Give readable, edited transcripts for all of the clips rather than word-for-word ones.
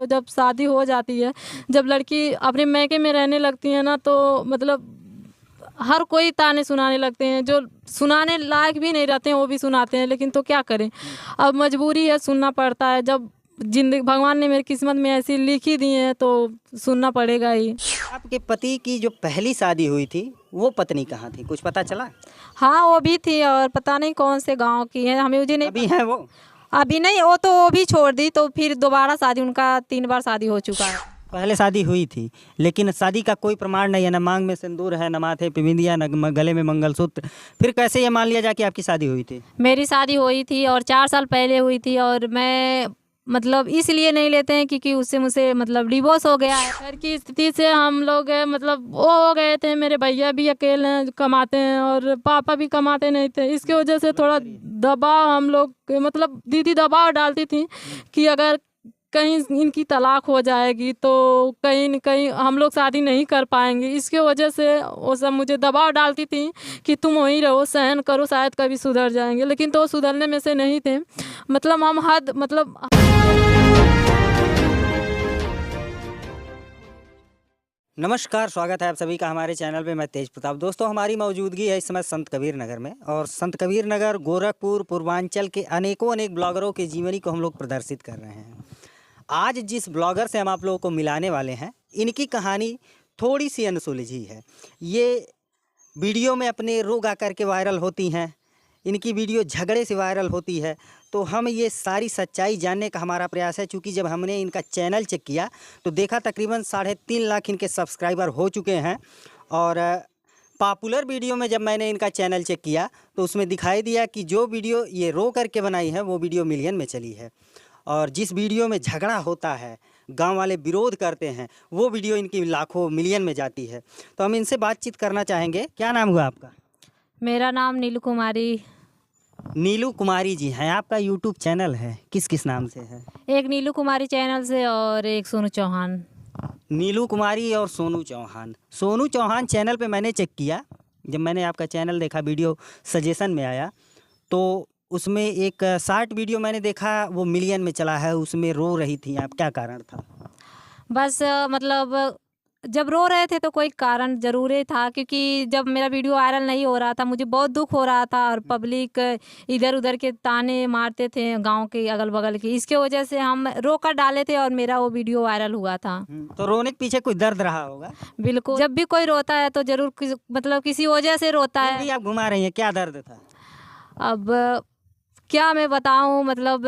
तो जब शादी हो जाती है, जब लड़की अपने मैके में रहने लगती है ना, तो मतलब हर कोई ताने सुनाने लगते हैं, जो सुनाने लायक भी नहीं रहते हैं वो भी सुनाते हैं, लेकिन तो क्या करें, अब मजबूरी है, सुनना पड़ता है। जब जिंदगी भगवान ने मेरी किस्मत में ऐसी लिखी दी है तो सुनना पड़ेगा ही। आपके पति की जो पहली शादी हुई थी वो पत्नी कहाँ थी, कुछ पता चला? हाँ, वो भी थी और पता नहीं कौन से गांव की है, हमें मुझे नहीं अभी है वो? अभी नहीं, वो भी छोड़ दी, तो फिर दोबारा शादी, उनका 3 बार शादी हो चुका है। पहले शादी हुई थी लेकिन शादी का कोई प्रमाण नहीं है, न मांग में सिंदूर है, न माथे पे बिंदिया, न गले में मंगलसूत्र। फिर कैसे ये मान लिया जाए कि आपकी शादी हुई थी? मेरी शादी हुई थी और 4 साल पहले हुई थी, और मैं मतलब इसलिए नहीं लेते हैं क्योंकि उससे मुझसे मतलब डिवोर्स हो गया है। घर की स्थिति से हम लोग मतलब वो हो गए थे, मेरे भैया भी अकेले हैं, कमाते हैं, और पापा भी कमाते नहीं थे। इसकी वजह से थोड़ा दबाव हम लोग मतलब दीदी दबाव डालती थी कि अगर कहीं इनकी तलाक हो जाएगी तो कहीं न कहीं हम लोग शादी नहीं कर पाएंगे। इसके वजह से वो सब मुझे दबाव डालती थी कि तुम वहीं रहो, सहन करो, शायद कभी सुधर जाएंगे, लेकिन तो वो सुधरने में से नहीं थे। मतलब हम हद मतलब नमस्कार, स्वागत है आप सभी का हमारे चैनल पे। मैं तेज प्रताप। दोस्तों, हमारी मौजूदगी है इस समय संत कबीर नगर में, और संत कबीर नगर गोरखपुर पूर्वांचल के अनेक ब्लॉगरों के जीवनी को हम लोग प्रदर्शित कर रहे हैं। आज जिस ब्लॉगर से हम आप लोगों को मिलाने वाले हैं, इनकी कहानी थोड़ी सी अनसुलझी है। ये वीडियो में अपने रोग आकर के वायरल होती हैं, इनकी वीडियो झगड़े से वायरल होती है। तो हम ये सारी सच्चाई जानने का हमारा प्रयास है। चूँकि जब हमने इनका चैनल चेक किया तो देखा तकरीबन 3.5 लाख इनके सब्सक्राइबर हो चुके हैं, और पॉपुलर वीडियो में जब मैंने इनका चैनल चेक किया तो उसमें दिखाई दिया कि जो वीडियो ये रो करके बनाई है वो वीडियो मिलियन में चली है, और जिस वीडियो में झगड़ा होता है, गांव वाले विरोध करते हैं, वो वीडियो इनकी लाखों मिलियन में जाती है। तो हम इनसे बातचीत करना चाहेंगे। क्या नाम हुआ आपका? मेरा नाम नीलू कुमारी। नीलू कुमारी जी हैं। आपका यूट्यूब चैनल है, किस किस नाम से है? एक नीलू कुमारी चैनल से और एक सोनू चौहान। नीलू कुमारी और सोनू चौहान। सोनू चौहान चैनल पे मैंने चेक किया, जब मैंने आपका चैनल देखा, वीडियो सजेशन में आया तो उसमें एक शॉर्ट वीडियो मैंने देखा, वो मिलियन में चला है। उसमें रो रही थी आप, क्या कारण था? बस मतलब जब रो रहे थे तो कोई कारण ज़रूर ही था, क्योंकि जब मेरा वीडियो वायरल नहीं हो रहा था मुझे बहुत दुख हो रहा था, और पब्लिक इधर उधर के ताने मारते थे गांव के अगल बगल के। इसके वजह से हम रो कर डाले थे और मेरा वो वीडियो वायरल हुआ था। तो रोने के पीछे कोई दर्द रहा होगा? बिल्कुल, जब भी कोई रोता है तो ज़रूर मतलब किसी वजह से रोता फिर है। भी आप घुमा रही हैं, क्या दर्द था? अब क्या मैं बताऊं, मतलब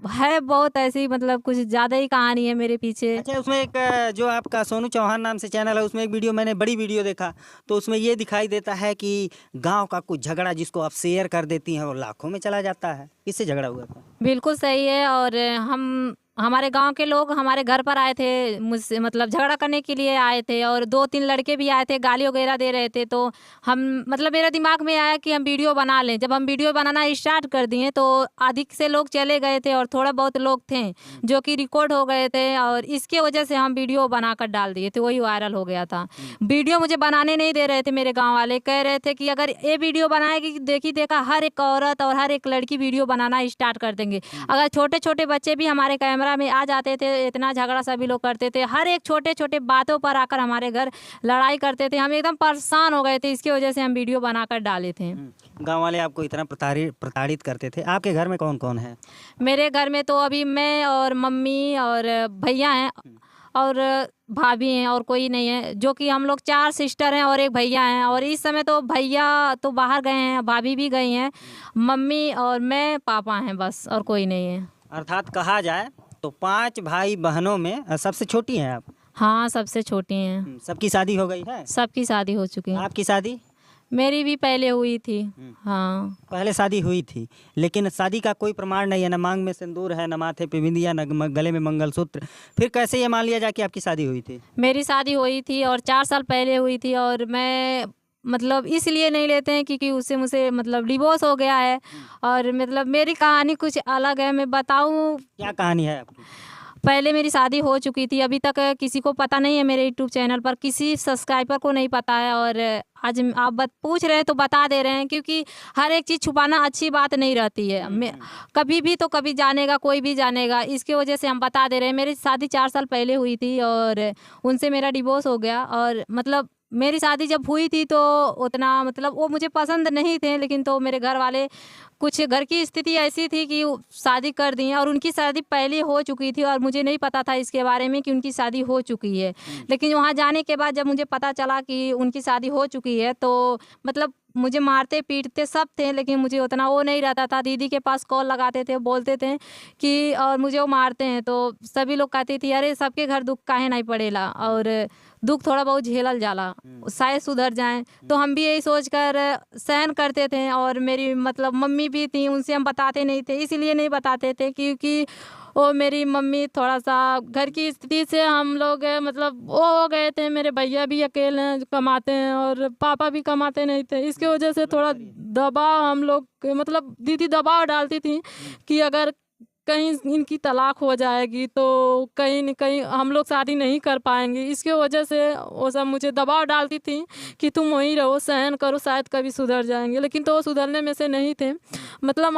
है बहुत ऐसी, मतलब कुछ ज़्यादा ही कहानी है मेरे पीछे। अच्छा, उसमें एक जो आपका सोनू चौहान नाम से चैनल है, उसमें एक वीडियो, मैंने बड़ी वीडियो देखा, तो उसमें ये दिखाई देता है कि गांव का कुछ झगड़ा जिसको आप शेयर कर देती हैं वो लाखों में चला जाता है। किससे झगड़ा हुआ था? बिल्कुल सही है, और हमारे गांव के लोग हमारे घर पर आए थे, मुझसे मतलब झगड़ा करने के लिए आए थे, और 2-3 लड़के भी आए थे, गाली वगैरह दे रहे थे। तो हम मतलब मेरे दिमाग में आया कि हम वीडियो बना लें। जब हम वीडियो बनाना स्टार्ट कर दिए तो अधिक से लोग चले गए थे, और थोड़ा बहुत लोग थे जो कि रिकॉर्ड हो गए थे, और इसके वजह से हम वीडियो बनाकर डाल दिए थे, वही वायरल हो गया था। वीडियो मुझे बनाने नहीं दे रहे थे, मेरे गाँव वाले कह रहे थे कि अगर ये वीडियो बनाएगी, देखी देखा हर एक औरत और हर एक लड़की वीडियो बनाना स्टार्ट कर देंगे। अगर छोटे छोटे बच्चे भी हमारे कैमरा में आ जाते थे, इतना झगड़ा सभी लोग करते थे, हर एक छोटे छोटे बातों पर आकर हमारे घर लड़ाई करते थे। हम एकदम परेशान हो गए थे, इसकी वजह से हम वीडियो बनाकर डाले थे। गांव वाले आपको इतना प्रताड़ित करते थे। आपके घर में कौन कौन है? मेरे घर में तो अभी मैं और मम्मी और भैया हैं, और भाभी हैं, और कोई नहीं है। जो कि हम लोग 4 सिस्टर हैं और एक भैया हैं, और इस समय तो भैया तो बाहर गए हैं, भाभी भी गई हैं, मम्मी और मैं, पापा हैं, बस, और कोई नहीं है। अर्थात कहा जाए तो 5 भाई बहनों में सबसे छोटी हैं आप? हाँ, सबसे छोटी हैं। सबकी शादी हो गई है? सबकी शादी हो चुकी है। आपकी शादी? मेरी भी पहले हुई थी। हाँ, पहले शादी हुई थी लेकिन शादी का कोई प्रमाण नहीं है, न मांग में सिंदूर है, न माथे पे बिंदिया, न गले में मंगलसूत्र। फिर कैसे ये मान लिया जाए कि आपकी शादी हुई थी? मेरी शादी हुई थी और 4 साल पहले हुई थी, और मैं मतलब इसलिए नहीं लेते हैं क्योंकि उससे मुझे मतलब डिवोर्स हो गया है। और मतलब मेरी कहानी कुछ अलग है, मैं बताऊं। क्या कहानी है आपकी? पहले मेरी शादी हो चुकी थी, अभी तक किसी को पता नहीं है, मेरे यूट्यूब चैनल पर किसी सब्सक्राइबर को नहीं पता है। और आज आप पूछ रहे हैं तो बता दे रहे हैं, क्योंकि हर एक चीज़ छुपाना अच्छी बात नहीं रहती है। कभी भी तो कभी जानेगा, कोई भी जानेगा, इसकी वजह से हम बता दे रहे हैं। मेरी शादी 4 साल पहले हुई थी और उनसे मेरा डिवोर्स हो गया। और मतलब मेरी शादी जब हुई थी तो उतना मतलब वो मुझे पसंद नहीं थे, लेकिन तो मेरे घर वाले, कुछ घर की स्थिति ऐसी थी कि वो शादी कर दी। और उनकी शादी पहले हो चुकी थी और मुझे नहीं पता था इसके बारे में कि उनकी शादी हो चुकी है। लेकिन वहाँ जाने के बाद जब मुझे पता चला कि उनकी शादी हो चुकी है तो मतलब मुझे मारते पीटते सब थे, लेकिन मुझे उतना वो नहीं रहता था। दीदी के पास कॉल लगाते थे, बोलते थे कि और मुझे वो मारते हैं तो सभी लोग कहते थे अरे सबके घर दुख काहे नहीं पड़ेला, और दुख थोड़ा बहुत झेलल जाला, शायद सुधर जाएं। तो हम भी यही सोच कर सहन करते थे। और मेरी मतलब मम्मी भी थी, उनसे हम बताते नहीं थे, इसीलिए नहीं बताते थे क्योंकि वो मेरी मम्मी थोड़ा सा घर की स्थिति से हम लोग मतलब वो हो गए थे। मेरे भैया भी अकेले कमाते हैं और पापा भी कमाते नहीं थे, इसके वजह से थोड़ा दबाव हम लोग मतलब दीदी दबाव डालती थी कि अगर कहीं इनकी तलाक हो जाएगी तो कहीं न कहीं हम लोग शादी नहीं कर पाएंगे। इसके वजह से वो सब मुझे दबाव डालती थी कि तुम वहीं रहो, सहन करो, शायद कभी सुधर जाएंगे। लेकिन तो वो सुधरने में से नहीं थे। मतलब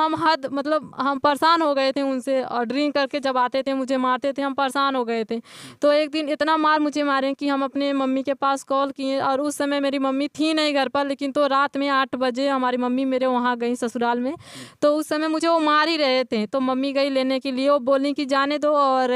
हम परेशान हो गए थे उनसे। और ड्रिंक करके जब आते थे मुझे मारते थे, हम परेशान हो गए थे। तो एक दिन इतना मार मुझे मारे कि हम अपने मम्मी के पास कॉल किए। और उस समय मेरी मम्मी थी नहीं घर पर, लेकिन तो रात में 8 बजे हमारी मम्मी मेरे वहाँ गई ससुराल में। तो उस समय मुझे वो मार ही रहे थे, तो मम्मी गई लेने के लिए। वो बोली कि जाने दो और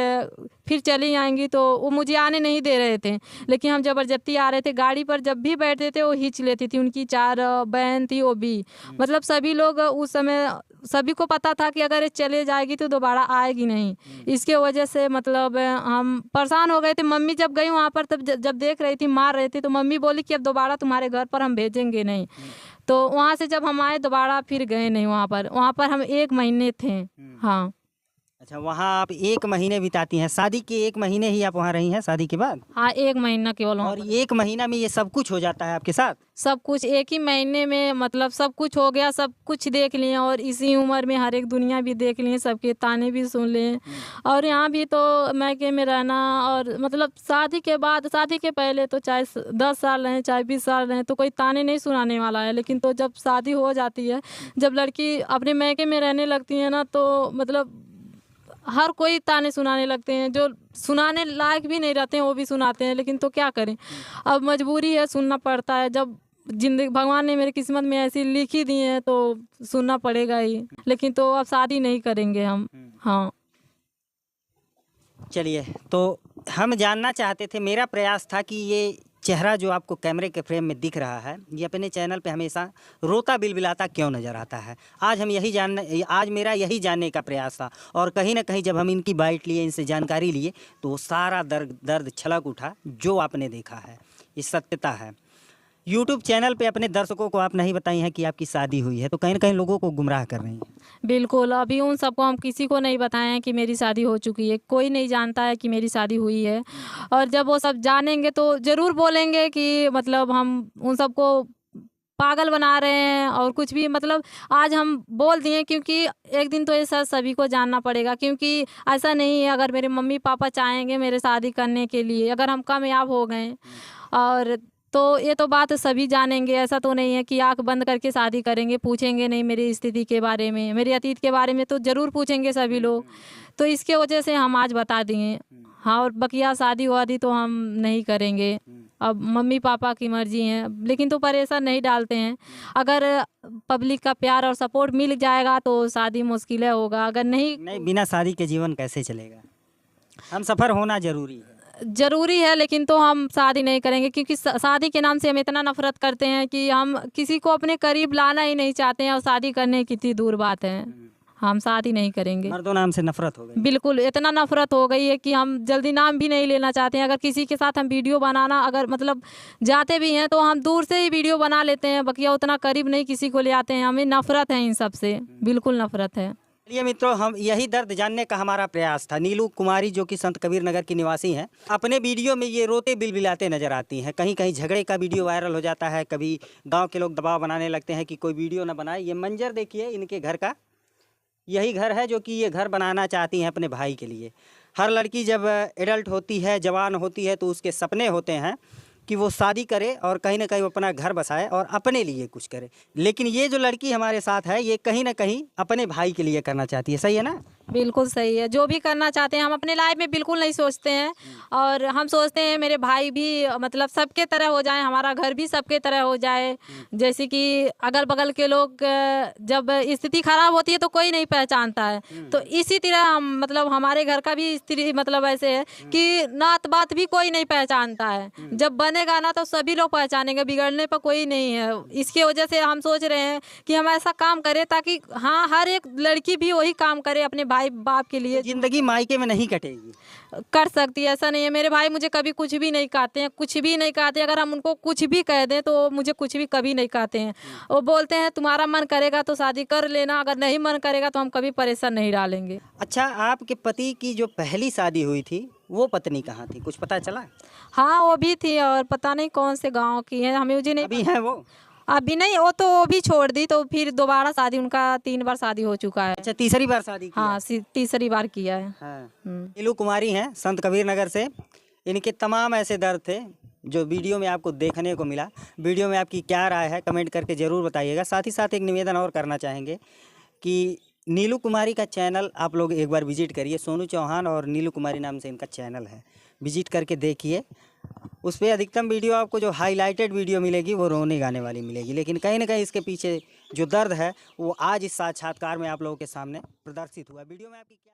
फिर चली आएंगी, तो वो मुझे आने नहीं दे रहे थे। लेकिन हम ज़बरदस्ती आ रहे थे। गाड़ी पर जब भी बैठते थे वो खींच लेती थी। उनकी 4 बहन थी, वो भी मतलब सभी लोग उस समय सभी को पता था कि अगर ये चले जाएगी तो दोबारा आएगी नहीं। इसके वजह से मतलब हम परेशान हो गए थे। मम्मी जब गई वहाँ पर तब जब देख रही थी मार रहे थे, तो मम्मी बोली कि अब दोबारा तुम्हारे घर पर हम भेजेंगे नहीं। तो वहाँ से जब हम आए दोबारा फिर गए नहीं वहाँ पर हम 1 महीने थे। हाँ। अच्छा, वहाँ आप 1 महीने बिताती हैं। शादी के 1 महीने ही आप वहाँ रही हैं शादी के बाद? हाँ, 1 महीना केवल वहाँ और पर। 1 महीना में ये सब कुछ हो जाता है आपके साथ? सब कुछ 1 ही महीने में मतलब सब कुछ हो गया, सब कुछ देख लिए। और इसी उम्र में हर एक दुनिया भी देख लिए, सबके ताने भी सुन लिए। और यहाँ भी तो मैके में रहना, और मतलब शादी के बाद, शादी के पहले तो चाहे 10 साल रहें चाहे 20 साल रहें तो कोई ताने नहीं सुनाने वाला है। लेकिन तो जब शादी हो जाती है, जब लड़की अपने मैके में रहने लगती है ना, तो मतलब हर कोई ताने सुनाने लगते हैं। जो सुनाने लायक भी नहीं रहते हैं वो भी सुनाते हैं। लेकिन तो क्या करें, अब मजबूरी है, सुनना पड़ता है। जब जिंदगी भगवान ने मेरी किस्मत में ऐसी लिखी दी है तो सुनना पड़ेगा ही। लेकिन तो अब शादी नहीं करेंगे हम। हाँ। चलिए, तो हम जानना चाहते थे, मेरा प्रयास था कि ये चेहरा जो आपको कैमरे के फ्रेम में दिख रहा है, ये अपने चैनल पे हमेशा रोता बिलबिलाता क्यों नज़र आता है। आज मेरा यही जानने का प्रयास था। और कहीं ना कहीं जब हम इनकी बाइट लिए, इनसे जानकारी लिए, तो वो सारा दर्द छलक उठा जो आपने देखा है। ये सत्यता है। यूट्यूब चैनल पे अपने दर्शकों को आप नहीं बताई हैं कि आपकी शादी हुई है, तो कहीं ना कहीं लोगों को गुमराह कर रही हैं। बिल्कुल, अभी उन सबको हम किसी को नहीं बताए हैं कि मेरी शादी हो चुकी है। कोई नहीं जानता है कि मेरी शादी हुई है। और जब वो सब जानेंगे तो ज़रूर बोलेंगे कि मतलब हम उन सबको पागल बना रहे हैं और कुछ भी। मतलब आज हम बोल दिए क्योंकि एक दिन तो ये सभी को जानना पड़ेगा। क्योंकि ऐसा नहीं है, अगर मेरे मम्मी पापा चाहेंगे मेरे शादी करने के लिए, अगर हम कामयाब हो गए और तो ये तो बात सभी जानेंगे। ऐसा तो नहीं है कि आंख बंद करके शादी करेंगे, पूछेंगे नहीं मेरी स्थिति के बारे में, मेरे अतीत के बारे में तो ज़रूर पूछेंगे सभी लोग। तो इसके वजह से हम आज बता दिए। हाँ, और बकिया शादी वादी तो हम नहीं करेंगे। अब मम्मी पापा की मर्जी है, लेकिन तो परेशान नहीं डालते हैं। अगर पब्लिक का प्यार और सपोर्ट मिल जाएगा तो शादी मुश्किल होगा, अगर नहीं बिना शादी के जीवन कैसे चलेगा। हम सफ़र होना ज़रूरी है। ज़रूरी है, लेकिन तो हम शादी नहीं करेंगे। क्योंकि शादी के नाम से हम इतना नफरत करते हैं कि हम किसी को अपने करीब लाना ही नहीं चाहते हैं। और शादी करने कितनी दूर बात है, हम शादी नहीं करेंगे। मर्दों नाम से नफरत हो गई। बिल्कुल, इतना नफरत हो गई है कि हम जल्दी नाम भी नहीं लेना चाहते हैं। अगर किसी के साथ हम वीडियो बनाना अगर मतलब जाते भी हैं तो हम दूर से ही वीडियो बना लेते हैं, बकिया उतना करीब नहीं किसी को ले आते हैं। हमें नफरत है इन सब से, बिल्कुल नफरत है। चलिए मित्रों, हम यही दर्द जानने का हमारा प्रयास था। नीलू कुमारी जो कि संत कबीर नगर की निवासी हैं, अपने वीडियो में ये रोते बिलबिलाते नजर आती हैं। कहीं कहीं झगड़े का वीडियो वायरल हो जाता है, कभी गांव के लोग दबाव बनाने लगते हैं कि कोई वीडियो ना बनाए। ये मंजर देखिए इनके घर का, यही घर है जो कि ये घर बनाना चाहती हैं अपने भाई के लिए। हर लड़की जब एडल्ट होती है, जवान होती है, तो उसके सपने होते हैं कि वो शादी करे और कहीं ना कहीं वो अपना घर बसाए और अपने लिए कुछ करे। लेकिन ये जो लड़की हमारे साथ है, ये कहीं ना कहीं अपने भाई के लिए करना चाहती है। सही है ना? बिल्कुल सही है। जो भी करना चाहते हैं हम अपने लाइफ में बिल्कुल नहीं सोचते हैं, और हम सोचते हैं मेरे भाई भी मतलब सबके तरह हो जाए, हमारा घर भी सबके तरह हो जाए। जैसे कि अगल बगल के लोग जब स्थिति खराब होती है तो कोई नहीं पहचानता है, तो इसी तरह हम मतलब हमारे घर का भी स्थिति मतलब ऐसे है कि नात बात भी कोई नहीं पहचानता है। जब बनेगा ना तो सभी लोग पहचानेंगे, बिगड़ने पर कोई नहीं है। इसकी वजह से हम सोच रहे हैं कि हम ऐसा काम करें ताकि हाँ, हर एक लड़की भी वही काम करे अपने भाई बाप के लिए। जिंदगी मायके में नहीं कटेगी। कर सकती है, ऐसा नहीं है। मेरे भाई मुझे कभी कुछ भी नहीं कहते हैं, कुछ भी नहीं कहते। अगर हम उनको कुछ भी कह दें तो वो मुझे कुछ भी कभी नहीं कहते हैं। वो बोलते हैं तुम्हारा मन करेगा तो शादी कर लेना, अगर नहीं मन करेगा तो हम कभी परेशान नहीं डालेंगे। अच्छा, आपके पति की जो पहली शादी हुई थी वो पत्नी कहाँ थी, कुछ पता चला? हाँ, वो भी थी, और पता नहीं कौन से गाँव की है, हमें मुझे नहीं। अभी है वो? अभी नहीं, वो भी छोड़ दी, तो फिर दोबारा शादी, उनका 3 बार शादी हो चुका है। अच्छा, तीसरी बार शादी की? हाँ, तीसरी बार किया है। हाँ। हम्म। नीलू कुमारी हैं, संत कबीर नगर से। इनके तमाम ऐसे दर्द थे जो वीडियो में आपको देखने को मिला। वीडियो में आपकी क्या राय है कमेंट करके ज़रूर बताइएगा। साथ ही साथ एक निवेदन और करना चाहेंगे कि नीलू कुमारी का चैनल आप लोग एक बार विजिट करिए। सोनू चौहान और नीलू कुमारी नाम से इनका चैनल है, विजिट करके देखिए। उस पर अधिकतम वीडियो आपको जो हाईलाइटेड वीडियो मिलेगी वो रोने गाने वाली मिलेगी, लेकिन कहीं ना कहीं इसके पीछे जो दर्द है वो आज इस साक्षात्कार में आप लोगों के सामने प्रदर्शित हुआ। वीडियो में आपकी क्या